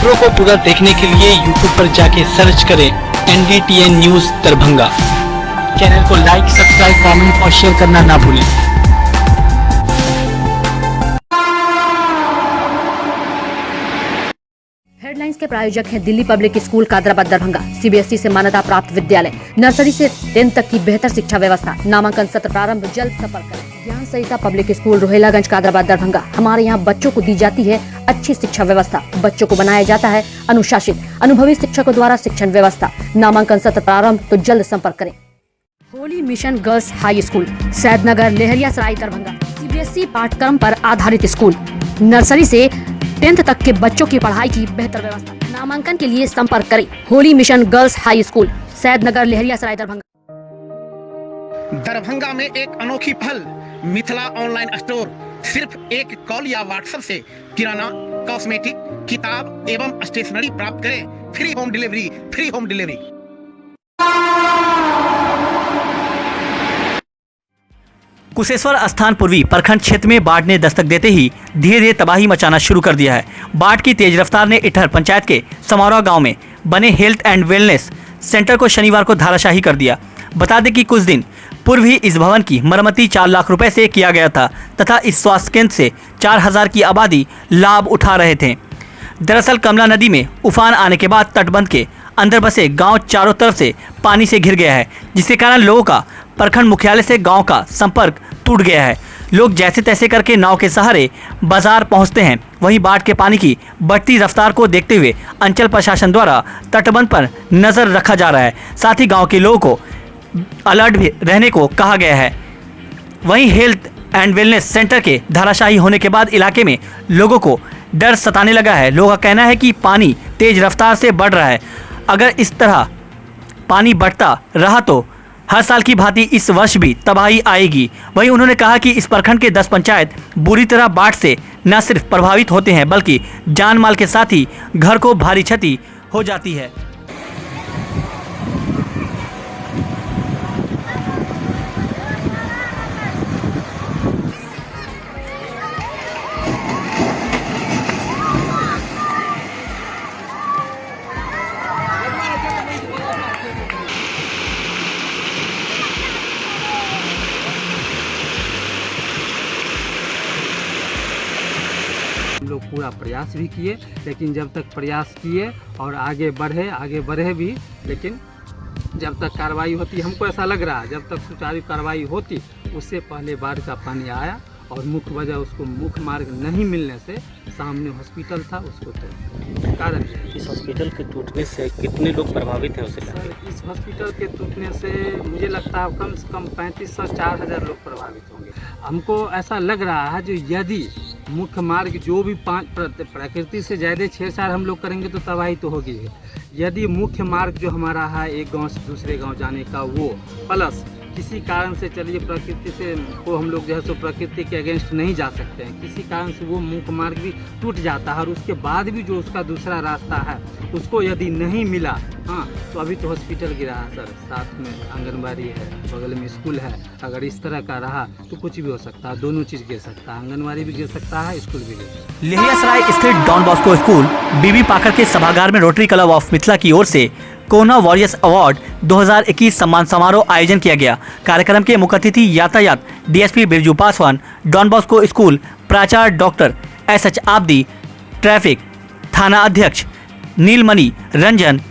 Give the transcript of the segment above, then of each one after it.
खबरों को पूरा देखने के लिए YouTube पर जाके सर्च करें NDTN न्यूज दरभंगा। चैनल को लाइक, सब्सक्राइब, कमेंट और शेयर करना ना भूलें। हेडलाइंस के प्रायोजक हैं Delhi public school Kadrabad Darbhanga, CBSE से मान्यता प्राप्त विद्यालय, नर्सरी से 10th तक की बेहतर शिक्षा व्यवस्था। नामांकन सत्र प्रारंभ जल्द, संपर्क करें। ज्ञान सहिता पब्लिक स्कूल रोहेलागंज कादराबाद दरभंगा। हमारे यहाँ बच्चों को दी जाती है अच्छी शिक्षा व्यवस्था, बच्चों को बनाया जाता है अनुशासित, अनुभवी शिक्षकों द्वारा शिक्षण व्यवस्था। नामांकन सत्र प्रारंभ, तो जल्द संपर्क करें। Holy mission girls high school, Saidnagar, Laheriasarai, Darbhanga. CBSE पाठ्यक्रम पर आधारित स्कूल, नर्सरी से 10th तक के बच्चों की पढ़ाई की बेहतर व्यवस्था। नामांकन के लिए संपर्क करें। Holy mission girls high school, Saidnagar, Laheriasarai, Darbhanga. Darbhanga में एक अनोखी पहल, मिथिला ऑनलाइन स्टोर। सिर्फ एक कॉल या व्हाट्सएप से किराना, कॉस्मेटिक, किताब एवं स्टेशनरी प्राप्त करें। Free home delivery, free home delivery. Kusheshwar स्थान पूर्वी प्रखंड क्षेत्र में बाढ़ ने दस्तक देते ही धीरे धीरे तबाही मचाना शुरू कर दिया है। बाढ़ की तेज रफ्तार ने इटहर पंचायत के समारोह गांव में बने हेल्थ एंड वेलनेस सेंटर को शनिवार को धाराशाही कर दिया। बता दें कि कुछ दिन पूर्व ही इस भवन की मरम्मती 4 लाख रुपए से किया गया था तथा इस स्वास्थ्य केंद्र से 4000 की आबादी लाभ उठा रहे थे। दरअसल कमला नदी में उफान आने के बाद तटबंध के अंदर बसे गांव चारों तरफ से पानी से घिर गया है, जिसके कारण लोगों का प्रखंड मुख्यालय से गांव का संपर्क टूट गया है। लोग जैसे तैसे करके नाव के सहारे बाजार पहुंचते हैं। वहीं बाढ़ के पानी की बढ़ती रफ्तार को देखते हुए अंचल प्रशासन द्वारा तटबंध पर नजर रखा जा रहा है। साथ ही गांव के लोगों को अलर्ट भी रहने को कहा गया है। वहीं हेल्थ एंड वेलनेस सेंटर के धाराशाही होने के बाद इलाके में लोगों को डर सताने लगा है। लोगों का कहना है कि पानी तेज रफ्तार से बढ़ रहा है। अगर इस तरह पानी बढ़ता रहा तो हर साल की भांति इस वर्ष भी तबाही आएगी। वहीं उन्होंने कहा कि इस प्रखंड के 10 पंचायत बुरी तरह बाढ़ से न सिर्फ प्रभावित होते हैं बल्कि जान माल के साथ ही घर को भारी क्षति हो जाती है। हम लोग पूरा प्रयास भी किए, लेकिन जब तक प्रयास किए और आगे बढ़े भी, लेकिन जब तक कार्रवाई होती, हमको ऐसा लग रहा है जब तक सुचारू कार्रवाई होती उससे पहले बाढ़ का पानी आया। और मुख्य वजह उसको मुख्य मार्ग नहीं मिलने से सामने हॉस्पिटल था, उसको तो कारण इस हॉस्पिटल के टूटने से कितने लोग प्रभावित हैं उसे लगता है? इस हॉस्पिटल के टूटने से मुझे लगता है कम से कम 3500-4000 लोग प्रभावित होंगे। हमको ऐसा लग रहा है जो यदि मुख्य मार्ग जो भी प्रकृति से ज़्यादा छेड़छाड़ हम लोग करेंगे तो तबाही तो होगी। यदि मुख्य मार्ग जो हमारा है एक गांव से दूसरे गांव जाने का, वो प्लस किसी कारण से, चलिए प्रकृति से को हम लोग जो है सो प्रकृति के अगेंस्ट नहीं जा सकते हैं, किसी कारण से वो मुख्य मार्ग भी टूट जाता है और उसके बाद भी जो उसका दूसरा रास्ता है उसको यदि नहीं मिला, हाँ, तो अभी तो हॉस्पिटल गिरा है सर, साथ में आंगनबाड़ी है, बगल में स्कूल है। अगर इस तरह का रहा तो कुछ भी हो सकता है, दोनों चीज़ गिर सकता है, आंगनबाड़ी भी गिर सकता है, स्कूल भी गिर सकता है। लहरियासराय स्थित डॉन बॉस्को स्कूल बीबी पाकर के सभागार में रोटरी क्लब ऑफ मिथिला की ओर से कोरोना वॉरियर्स अवार्ड 2021 सम्मान समारोह आयोजन किया गया। कार्यक्रम के मुख्य अतिथि यातायात DSP Birju Paswan, Don Bosco school प्राचार्य डॉक्टर SH आब्दी, ट्रैफिक थाना अध्यक्ष नीलमणि रंजन,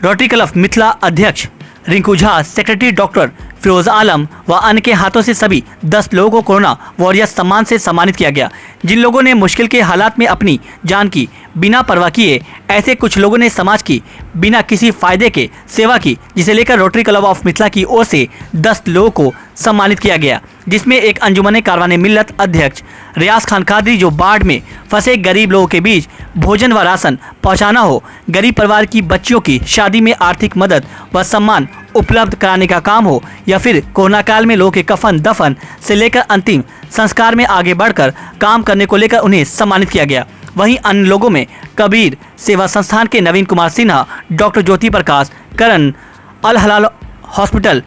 रोटरी क्लब मिथिला अध्यक्ष रिंकू झा, सेक्रेटरी डॉक्टर फिरोज आलम व अन्य के हाथों से सभी 10 लोगों को कोरोना वॉरियर्स सम्मान से सम्मानित किया गया। जिन लोगों ने मुश्किल के हालात में अपनी जान की बिना परवाह किए, ऐसे कुछ लोगों ने समाज की बिना किसी फायदे के सेवा की, जिसे लेकर रोटरी क्लब ऑफ मिथिला की ओर से 10 लोगों को सम्मानित किया गया, जिसमें एक अंजुमन कारवाने मिल्लत अध्यक्ष रियाज खान कादरी, जो बाढ़ में फंसे गरीब लोगों के बीच भोजन व राशन पहुंचाना हो, गरीब परिवार की बच्चियों की शादी में आर्थिक मदद व सम्मान उपलब्ध कराने का काम हो, या फिर कोरोना काल में लोगों के कफन दफन से लेकर अंतिम संस्कार में आगे बढ़कर काम करने को लेकर उन्हें सम्मानित किया गया। वहीं अन्य लोगों में कबीर सेवा संस्थान के नवीन कुमार सिन्हा, डॉक्टर ज्योति प्रकाश, करण, अल हलाल hospital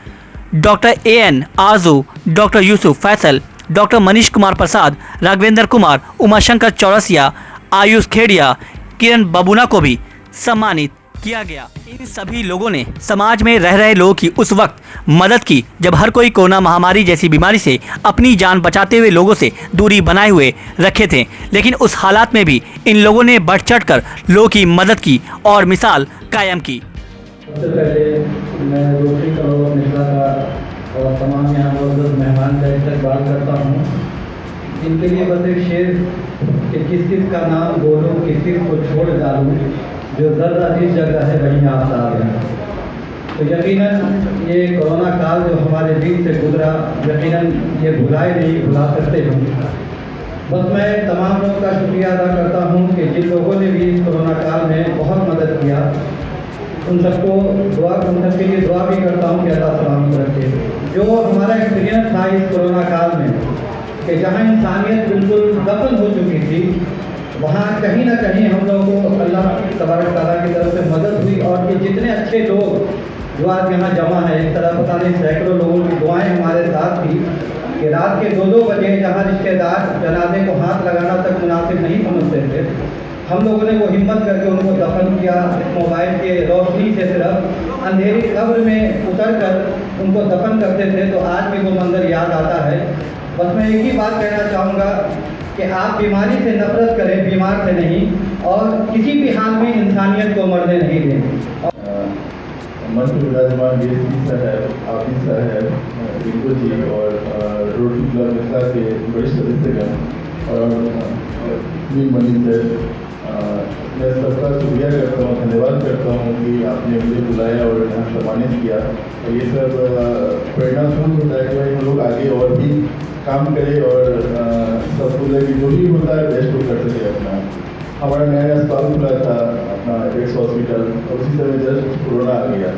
doctor AN Aarzoo, doctor Yusuf Faisal, doctor Manish Kumar Prasad, Raghavendra Kumar, Umashankar Chaurasia, Ayush Khedia, किरण बबूना को भी सम्मानित किया गया। इन सभी लोगों ने समाज में रह रहे लोगों की उस वक्त मदद की जब हर कोई कोरोना महामारी जैसी बीमारी से अपनी जान बचाते हुए लोगों से दूरी बनाए हुए रखे थे, लेकिन उस हालात में भी इन लोगों ने बढ़ चढ़कर लोगों की मदद की और मिसाल कायम की। सबसे पहले मैं रोटरी क्लब ऑफ मिथिला का और तमाम यहाँ मौजूद मेहमान का इस्तकबाल करता हूँ। इनके लिए बस एक शेर कि किस किस का नाम बोलूँ, किस किस को छोड़ डालूँ, जो ज़र्रा जिस जगह है वहीं आफताब है। तो यकीनन ये कोरोना काल जो हमारे बीच से गुजरा, यकीनन ये भुलाए नहीं भुला सकते हम। बस मैं तमाम लोगों का शुक्रिया अदा करता हूँ कि जिन लोगों ने भी इस कोरोना काल में बहुत मदद किया, उन सबके लिए दुआ भी करता हूँ कि अल्लाह सलामत रखे। जो हमारा एक्सपीरियंस था इस कोरोना काल में कि जहाँ इंसानियत बिल्कुल दफन हो चुकी थी, वहाँ कहीं ना कहीं हम लोगों को अल्लाह तबारक तआला की तरफ से मदद हुई। और ये जितने अच्छे लोग जो आज यहाँ जमा है, इस तरह पता नहीं सैकड़ों लोगों की दुआएं हमारे साथ थी कि रात के 2-2 बजे जहाँ रिश्तेदार जनाजे को हाथ लगाना तक मुनासिब नहीं समझते थे, हम लोगों ने वो हिम्मत करके उनको दफन किया। मोबाइल के रोशनी से सिर्फ अंधेरी कब्र में उतर कर उनको दफन करते थे, तो आज भी वो मंजर याद आता है। बस मैं एक ही बात कहना चाहूँगा कि आप बीमारी से नफरत करें, बीमार से नहीं, और किसी भी हाल में इंसानियत को मरने नहीं दें। मंच में विराजमान डीएसपी साहब, आफिस साहब, रिंकू जी और रोटरी क्लब मिथिला के वरिष्ठ सदस्यगण और मनी सर, मैं सबका शुक्रिया करता हूँ, धन्यवाद करता हूँ कि आपने मुझे बुलाया और यहाँ सम्मानित किया। और ये सब प्रेरणा स्रोत होता है कि भाई हम लोग आगे और भी काम करें और सब लोग जो भी होता है बेस्ट को कर सके अपना। हमारा नया अस्पताल खुला था अपना एक्स हॉस्पिटल, और उसी समय जस्ट कोरोना आ गया,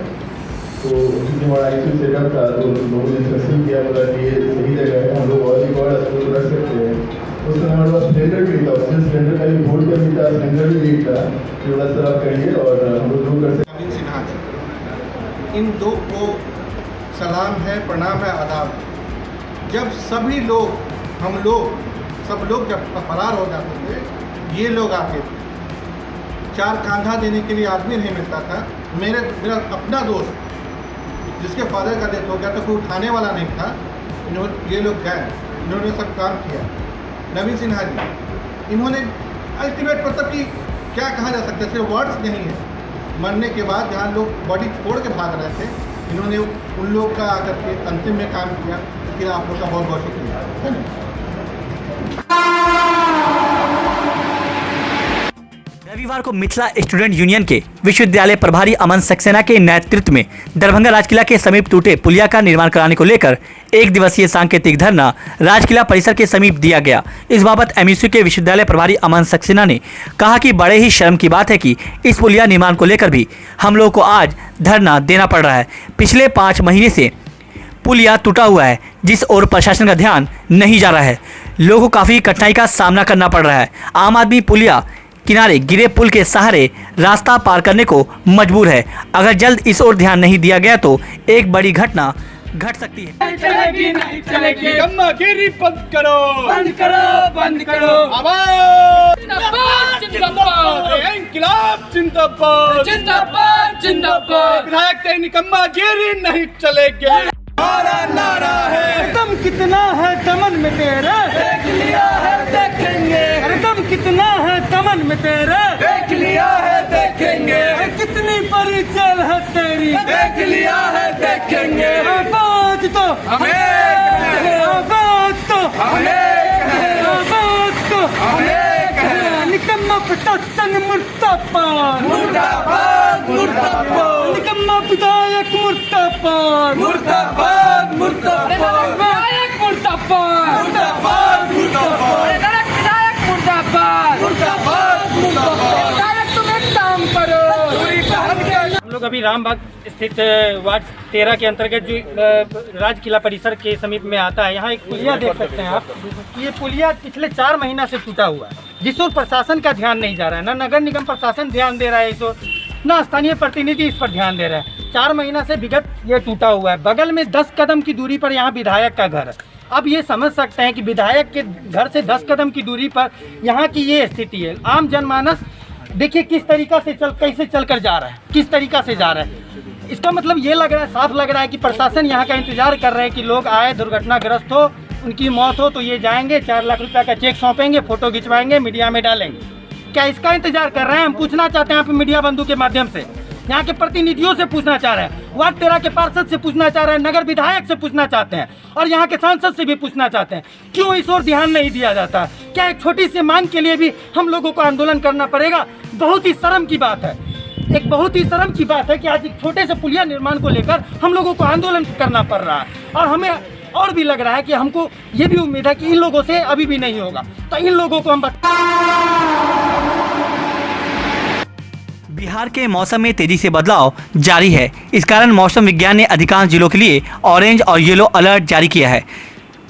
तो क्योंकि हमारा एक्चुअल सेटअप था तो लोगों ने इंस्ट्रक्शन किया, बोला कि ये सही जगह है, हम लोग और एक और अस्पताल रख सकते हैं। उस समय हमारे पास सिलेंडर भी था, उसमें सिलेंडर का भी बोर्ड का भी था, सिलेंडर भी नहीं था, तो बड़ा सर आप करिए और हम लोग जो कर सकते हैं। सिन्हा जी, इन दो को सलाम है, प्रणाम है, आदाब। जब सभी लोग हम लोग सब लोग जब फरार हो जाते थे, ये लोग आके चार कांधा देने के लिए आदमी नहीं मिलता था। मेरा अपना दोस्त जिसके फादर का डेथ हो गया तो कोई उठाने वाला नहीं था, ये लोग गए, इन्होंने सब काम किया। नवीन सिन्हा जी, इन्होंने अल्टीमेट मतलब कि क्या कहा जा सकता है, सिर्फ वर्ड्स नहीं है, मरने के बाद जहाँ लोग बॉडी छोड़ के भाग रहे थे, इन्होंने उन लोग का आकर के अंतिम में काम किया। इसके लिए आप लोग का बहुत बहुत शुक्रिया। धन्यवाद। रविवार को मिथिला स्टूडेंट यूनियन के विश्वविद्यालय प्रभारी अमन सक्सेना के नेतृत्व में दरभंगा राजकिला के समीप टूटे पुलिया का निर्माण कराने को लेकर 1 दिवसीय सांकेतिक धरना राजकिला परिसर के समीप दिया गया। इस बाबत एमयूसी के विश्वविद्यालय प्रभारी अमन सक्सेना ने कहा कि बड़े ही शर्म की बात है कि इस पुलिया निर्माण को लेकर भी हम लोग को आज धरना देना पड़ रहा है। पिछले 5 महीने से पुलिया टूटा हुआ है, जिस ओर प्रशासन का ध्यान नहीं जा रहा है। लोगों को काफ़ी कठिनाई का सामना करना पड़ रहा है। आम आदमी पुलिया किनारे गिरे पुल के सहारे रास्ता पार करने को मजबूर है। अगर जल्द इस ओर ध्यान नहीं दिया गया तो एक बड़ी घटना घट सकती है। चलेगी नहीं चलेगी, गम्मागिरी बंद करो, बंद करो, बंद करो। आवाज जिंदाबाद, जिंदाबाद, इंकलाब जिंदाबाद, जिंदाबाद, जिंदाबाद। विधायक ते निकम्मागिरी नहीं चलेगी। हमारा नारा है, दम कितना है दमन में तेरा, देख लिया है देखेंगे। अरे दम कितना है दमन में तेरा, देख लिया है देखेंगे। कितनी बड़ी जेल है तेरी, देख लिया है देखेंगे। आवाज तो हमें, आवाज तो हमें, आवाज तो हमें। निकम्मा प्रशासन मुर्दाबाद, मुर्दाबाद, मुर्दाबाद। निकम्मा विधायक मुर्दाबाद, मुर्दाबाद, मुर्दाबाद। विधायक मुर्दाबाद, मुर्दाबाद, मुर्दाबाद। विधायक मुर्दाबाद, मुर्दाबाद, मुर्दाबाद। विधायक तुम एक काम करो। हम लोग अभी रामबाग स्थित वार्ड 13 के अंतर्गत जो राजकिला परिसर के समीप में आता है, यहाँ एक पुलिया देख सकते हैं आप कि ये पुलिया पिछले 4 महीना से टूटा हुआ है, जिस ओर प्रशासन का ध्यान नहीं जा रहा है। ना नगर निगम प्रशासन ध्यान दे रहा है इस ओर, ना स्थानीय प्रतिनिधि इस पर ध्यान दे रहा है। 4 महीना से विगत ये टूटा हुआ है। बगल में 10 कदम की दूरी पर यहाँ विधायक का घर है। अब ये समझ सकते हैं कि विधायक के घर से 10 कदम की दूरी पर यहाँ की ये स्थिति है। आम जनमानस देखिए किस तरीका से कैसे चलकर जा रहा है, किस तरीका से जा रहा है। इसका मतलब ये लग रहा है, साफ लग रहा है कि प्रशासन यहाँ का इंतजार कर रहे हैं कि लोग आए, दुर्घटनाग्रस्त हो, उनकी मौत हो तो ये जाएंगे 4 लाख रुपया का चेक सौंपेंगे, फोटो खिंचवाएंगे, मीडिया में डालेंगे। क्या इसका इंतजार कर रहे हैं? हम पूछना चाहते हैं यहाँ पे मीडिया बंधु के माध्यम से, यहाँ के प्रतिनिधियों से पूछना चाह रहे हैं, वार्ड 13 के पार्षद से पूछना चाह रहे हैं, नगर विधायक से पूछना चाहते हैं और यहाँ के सांसद से भी पूछना चाहते हैं, क्यों इस ओर ध्यान नहीं दिया जाता? क्या एक छोटी सी मांग के लिए भी हम लोगों को आंदोलन करना पड़ेगा? बहुत ही शर्म की बात है, एक बहुत ही शर्म की बात है कि आज एक छोटे से पुलिया निर्माण को लेकर हम लोगों को आंदोलन करना पड़ रहा है। और हमें और भी लग रहा है कि हमको ये भी उम्मीद है कि इन लोगों से अभी भी नहीं होगा, तो इन लोगों को हम बिहार के मौसम में तेजी से बदलाव जारी है। इस कारण मौसम विज्ञान ने अधिकांश जिलों के लिए ऑरेंज और येलो अलर्ट जारी किया है।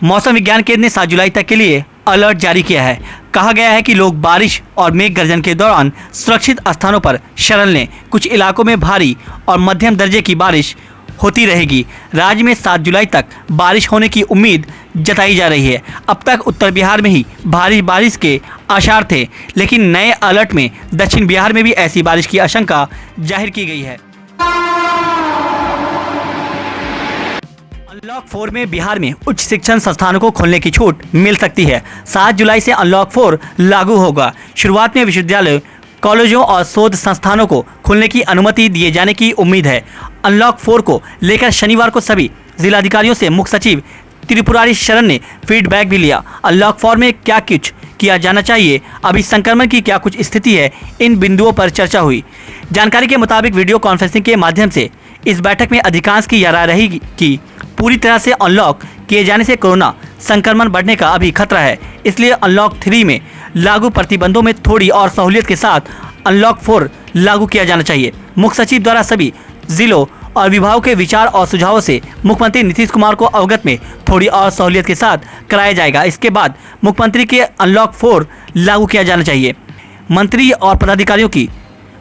मौसम विज्ञान केंद्र ने 7 जुलाई तक के लिए अलर्ट जारी किया है। कहा गया है कि लोग बारिश और मेघ गर्जन के दौरान सुरक्षित स्थानों पर शरण लें। कुछ इलाकों में भारी और मध्यम दर्जे की बारिश होती रहेगी। राज्य में 7 जुलाई तक बारिश होने की उम्मीद जताई जा रही है। अब तक उत्तर बिहार में ही भारी बारिश के आसार थे, लेकिन नए अलर्ट में दक्षिण बिहार में भी ऐसी बारिश की आशंका जाहिर की गई है। अनलॉक 4 में बिहार में उच्च शिक्षण संस्थानों को खोलने की छूट मिल सकती है। 7 जुलाई से अनलॉक 4 लागू होगा। शुरुआत में विश्वविद्यालय, कॉलेजों और शोध संस्थानों को खोलने की अनुमति दिए जाने की उम्मीद है। अनलॉक 4 को लेकर शनिवार को सभी जिलाधिकारियों से मुख्य सचिव त्रिपुरारी शरण ने फीडबैक भी लिया। अनलॉक 4 में क्या कुछ किया जाना चाहिए, अभी संक्रमण की क्या कुछ स्थिति है, इन बिंदुओं पर चर्चा हुई। जानकारी के मुताबिक वीडियो कॉन्फ्रेंसिंग के माध्यम से इस बैठक में अधिकांश की यह राय रही कि पूरी तरह से अनलॉक किए जाने से कोरोना संक्रमण बढ़ने का अभी खतरा है, इसलिए अनलॉक 3 में लागू प्रतिबंधों में थोड़ी और सहूलियत के साथ अनलॉक 4 लागू किया जाना चाहिए। मुख्य सचिव द्वारा सभी जिलों और विभागों के विचार और सुझावों से मुख्यमंत्री नीतीश कुमार को अवगत में थोड़ी और सहूलियत के साथ कराया जाएगा। इसके बाद मुख्यमंत्री के अनलॉक 4 लागू किया जाना चाहिए। मंत्री और पदाधिकारियों की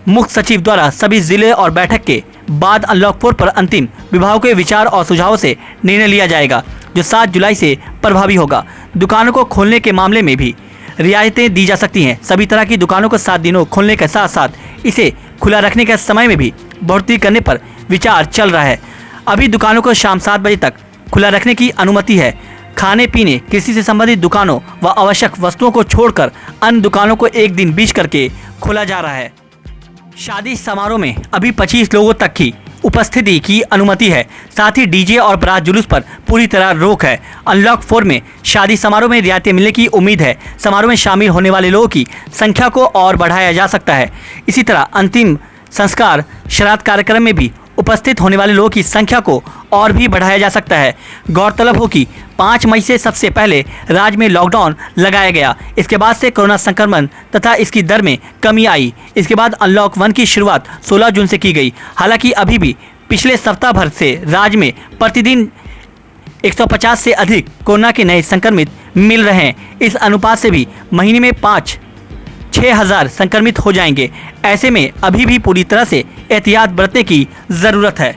मुख्य सचिव द्वारा सभी जिले और बैठक के बाद अनलॉक 4 पर अंतिम विभागों के विचार और सुझावों से निर्णय लिया जाएगा, जो 7 जुलाई से प्रभावी होगा। दुकानों को खोलने के मामले में भी रियायतें दी जा सकती हैं। सभी तरह की दुकानों को 7 दिनों खोलने के साथ साथ इसे खुला रखने के समय में भी बढ़ोतरी करने पर विचार चल रहा है। अभी दुकानों को शाम 7 बजे तक खुला रखने की अनुमति है। खाने पीने, कृषि से संबंधित दुकानों व आवश्यक वस्तुओं को छोड़कर अन्य दुकानों को एक दिन बीच करके खोला जा रहा है। शादी समारोह में अभी 25 लोगों तक की उपस्थिति की अनुमति है। साथ ही डीजे और बारात जुलूस पर पूरी तरह रोक है। अनलॉक 4 में शादी समारोह में रियायतें मिलने की उम्मीद है। समारोह में शामिल होने वाले लोगों की संख्या को और बढ़ाया जा सकता है। इसी तरह अंतिम संस्कार, श्राद्ध कार्यक्रम में भी उपस्थित होने वाले लोगों की संख्या को और भी बढ़ाया जा सकता है। गौरतलब हो कि 5 मई से सबसे पहले राज्य में लॉकडाउन लगाया गया। इसके बाद से कोरोना संक्रमण तथा इसकी दर में कमी आई। इसके बाद अनलॉक 1 की शुरुआत 16 जून से की गई। हालांकि अभी भी पिछले सप्ताह भर से राज्य में प्रतिदिन 150 से अधिक कोरोना के नए संक्रमित मिल रहे हैं। इस अनुपात से भी महीने में 5-6 हज़ार संक्रमित हो जाएंगे। ऐसे में अभी भी पूरी तरह से एहतियात बरतने की जरूरत है।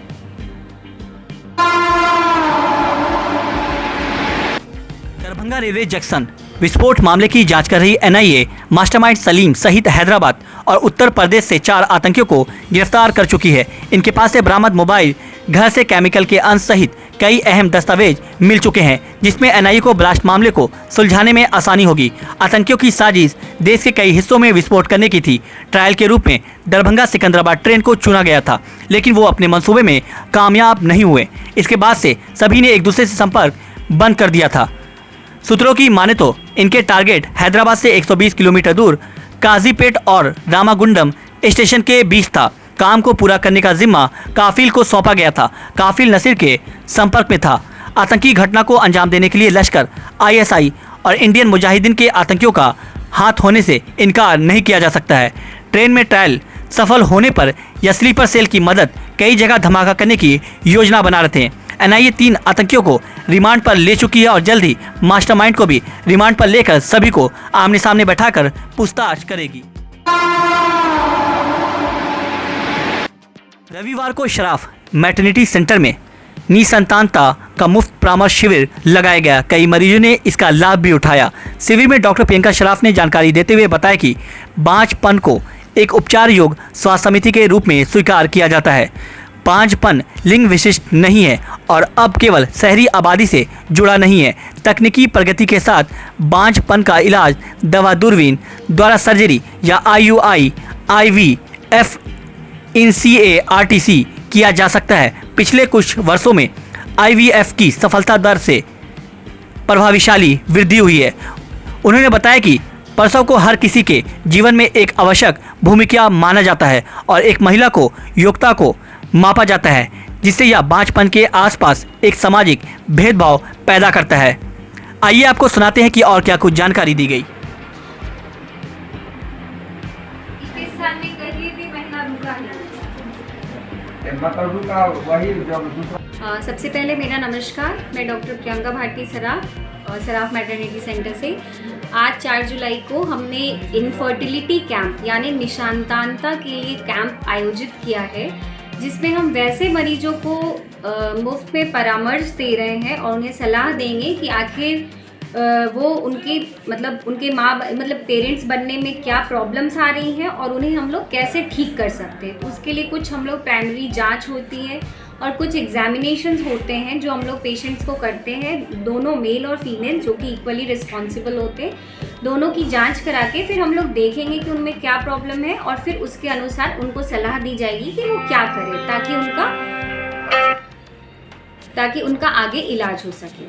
दरभंगा रेलवे जंक्शन विस्फोट मामले की जांच कर रही एनआईए मास्टरमाइंड सलीम सहित हैदराबाद और उत्तर प्रदेश से 4 आतंकियों को गिरफ्तार कर चुकी है। इनके पास से बरामद मोबाइल, घर से केमिकल के अंश सहित कई अहम दस्तावेज मिल चुके हैं, जिसमें एनआईए को ब्लास्ट मामले को सुलझाने में आसानी होगी। आतंकियों की साजिश देश के कई हिस्सों में विस्फोट करने की थी। ट्रायल के रूप में दरभंगा सिकंदराबाद ट्रेन को चुना गया था, लेकिन वो अपने मंसूबे में कामयाब नहीं हुए। इसके बाद से सभी ने एक दूसरे से संपर्क बंद कर दिया था। सूत्रों की माने तो इनके टारगेट हैदराबाद से 120 किलोमीटर दूर काजीपेट और रामागुंडम स्टेशन के बीच था। काम को पूरा करने का जिम्मा काफिल को सौंपा गया था। काफिल नसीर के संपर्क में था। आतंकी घटना को अंजाम देने के लिए लश्कर, आईएसआई और इंडियन मुजाहिदीन के आतंकियों का हाथ होने से इनकार नहीं किया जा सकता है। ट्रेन में ट्रायल सफल होने पर या स्लीपर सेल की मदद कई जगह धमाका करने की योजना बना रहे थे। एनआईए 3 आतंकियों को रिमांड पर ले चुकी है और जल्द ही मास्टरमाइंड को भी रिमांड पर लेकर सभी को आमने सामने बैठाकर पूछताछ करेगी। रविवार को शराफ मैटरनिटी सेंटर में निसंतानता का मुफ्त परामर्श शिविर लगाया गया। कई मरीजों ने इसका लाभ भी उठाया। शिविर में डॉक्टर प्रियंका शराफ ने जानकारी देते हुए बताया कि बांझपन को एक उपचार योग स्वास्थ्य समिति के रूप में स्वीकार किया जाता है। बांझपन लिंग विशिष्ट नहीं है और अब केवल शहरी आबादी से जुड़ा नहीं है। तकनीकी प्रगति के साथ बांझपन का इलाज दवा दूरबीन द्वारा सर्जरी या IUI, IVF, INCA-RTC किया जा सकता है। पिछले कुछ वर्षों में IVF की सफलता दर से प्रभावशाली वृद्धि हुई है। उन्होंने बताया कि प्रसव को हर किसी के जीवन में एक आवश्यक भूमिका माना जाता है और एक महिला को योग्यता को मापा जाता है, जिससे यह बांझपन के आसपास एक सामाजिक भेदभाव पैदा करता है। आइए आपको सुनाते हैं कि और क्या कुछ जानकारी दी गई। सबसे पहले मेरा नमस्कार, मैं doctor Priyanka Bharti Saraf maternity centre से। आज 4 जुलाई को हमने इनफर्टिलिटी कैंप यानी निशानतानता के लिए कैंप आयोजित किया है, जिसमें हम वैसे मरीजों को मुफ्त में परामर्श दे रहे हैं और उन्हें सलाह देंगे कि आखिर वो उनके पेरेंट्स बनने में क्या प्रॉब्लम्स आ रही हैं और उन्हें हम लोग कैसे ठीक कर सकते हैं। तो उसके लिए कुछ हम लोग प्राइमरी जांच होती है और कुछ एग्जामिनेशंस होते हैं जो हम लोग पेशेंट्स को करते हैं, दोनों मेल और फीमेल जो कि इक्वली रिस्पॉन्सिबल होते हैं। दोनों की जांच करा के फिर हम लोग देखेंगे कि उनमें क्या प्रॉब्लम है और फिर उसके अनुसार उनको सलाह दी जाएगी कि वो क्या करें ताकि उनका आगे इलाज हो सके।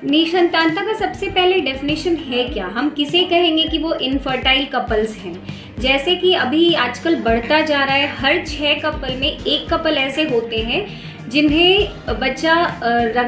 निसंतानता का सबसे पहले डेफिनेशन है क्या, हम किसे कहेंगे कि वो इनफर्टाइल कपल्स हैं। जैसे कि अभी आजकल बढ़ता जा रहा है, हर 6 कपल में 1 कपल ऐसे होते हैं जिन्हें बच्चा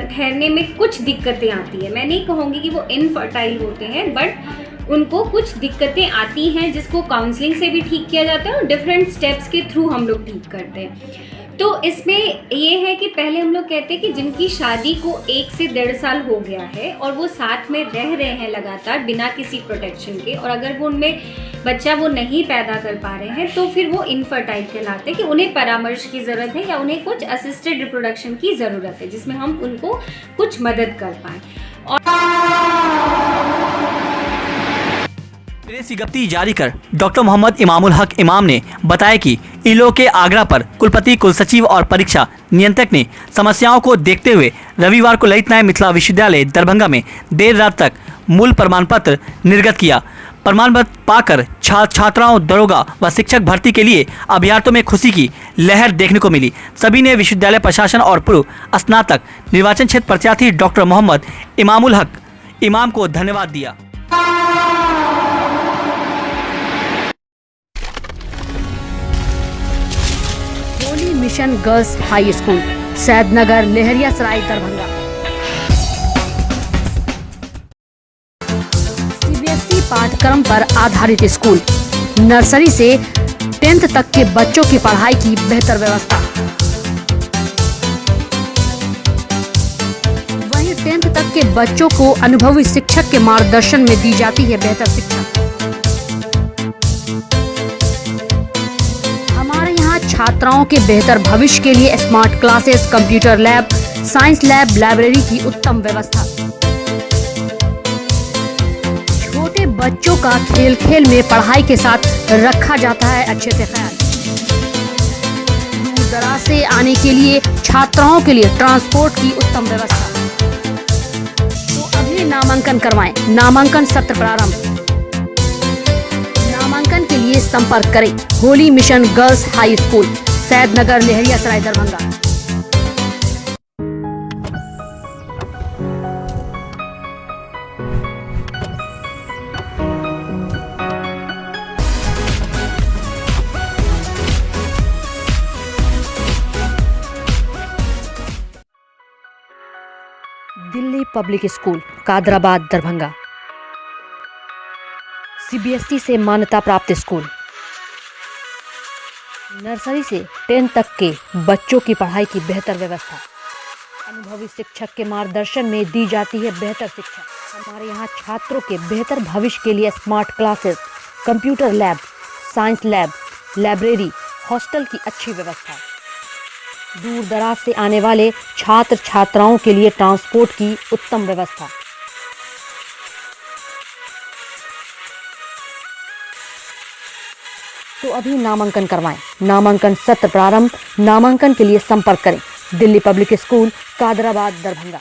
ठहरने में कुछ दिक्कतें आती है। मैं नहीं कहूँगी कि वो इनफर्टाइल होते हैं, बट उनको कुछ दिक्कतें आती हैं जिसको काउंसलिंग से भी ठीक किया जाता है और डिफरेंट स्टेप्स के थ्रू हम लोग ठीक करते हैं। तो इसमें ये है कि पहले हम लोग कहते हैं कि जिनकी शादी को 1 से 1.5 साल हो गया है और वो साथ में रह रहे हैं लगातार बिना किसी प्रोटेक्शन के, और अगर वो उनमें बच्चा वो नहीं पैदा कर पा रहे हैं, तो फिर वो इनफर्टाइल कहलाते हैं कि उन्हें परामर्श की ज़रूरत है या उन्हें कुछ असिस्टेड रिप्रोडक्शन की ज़रूरत है जिसमें हम उनको कुछ मदद कर पाएँ। प्रेस विज्ञप्ति जारी कर डॉक्टर मोहम्मद इमामुल हक इमाम ने बताया कि इन लोगों के आग्रह पर कुलपति, कुलसचिव और परीक्षा नियंत्रक ने समस्याओं को देखते हुए रविवार को ललित नारायण मिथिला विश्वविद्यालय दरभंगा में देर रात तक मूल प्रमाण पत्र निर्गत किया। प्रमाण पत्र पाकर छात्राओं, दरोगा व शिक्षक भर्ती के लिए अभ्यर्थियों में खुशी की लहर देखने को मिली। सभी ने विश्वविद्यालय प्रशासन और पूर्व स्नातक निर्वाचन क्षेत्र प्रत्याशी डॉक्टर मोहम्मद इमामुल हक इमाम को धन्यवाद दिया। Holi mission girls high school, Saidnagar, Laheriasarai, Darbhanga. CBSE पाठ्यक्रम पर आधारित स्कूल, नर्सरी से 10th तक के बच्चों की पढ़ाई की बेहतर व्यवस्था। वहीं 10th तक के बच्चों को अनुभवी शिक्षक के मार्गदर्शन में दी जाती है बेहतर शिक्षा। छात्राओं के बेहतर भविष्य के लिए smart classes, computer lab, science lab, library की उत्तम व्यवस्था। छोटे बच्चों का खेल खेल में पढ़ाई के साथ रखा जाता है अच्छे से ख्याल। दूर दराज से आने के लिए छात्राओं के लिए ट्रांसपोर्ट की उत्तम व्यवस्था। तो अभी नामांकन करवाएं। नामांकन सत्र प्रारंभ। नामांकन के लिए संपर्क करें holy mission girls high school, Saidnagar, Laheriasarai, Darbhanga. Delhi public school, Kadrabad, Darbhanga. CBSE से मान्यता प्राप्त स्कूल, नर्सरी से 10th तक के बच्चों की पढ़ाई की बेहतर व्यवस्था। अनुभवी शिक्षक के मार्गदर्शन में दी जाती है बेहतर शिक्षा। हमारे यहाँ छात्रों के बेहतर भविष्य के लिए smart classes, computer lab, science lab, library, hostel की अच्छी व्यवस्था। दूर दराज से आने वाले छात्र छात्राओं के लिए ट्रांसपोर्ट की उत्तम व्यवस्था। तो अभी नामांकन करवाएं। नामांकन सत्र प्रारंभ। नामांकन के लिए संपर्क करें दिल्ली पब्लिक स्कूल, कादराबाद, दरभंगा।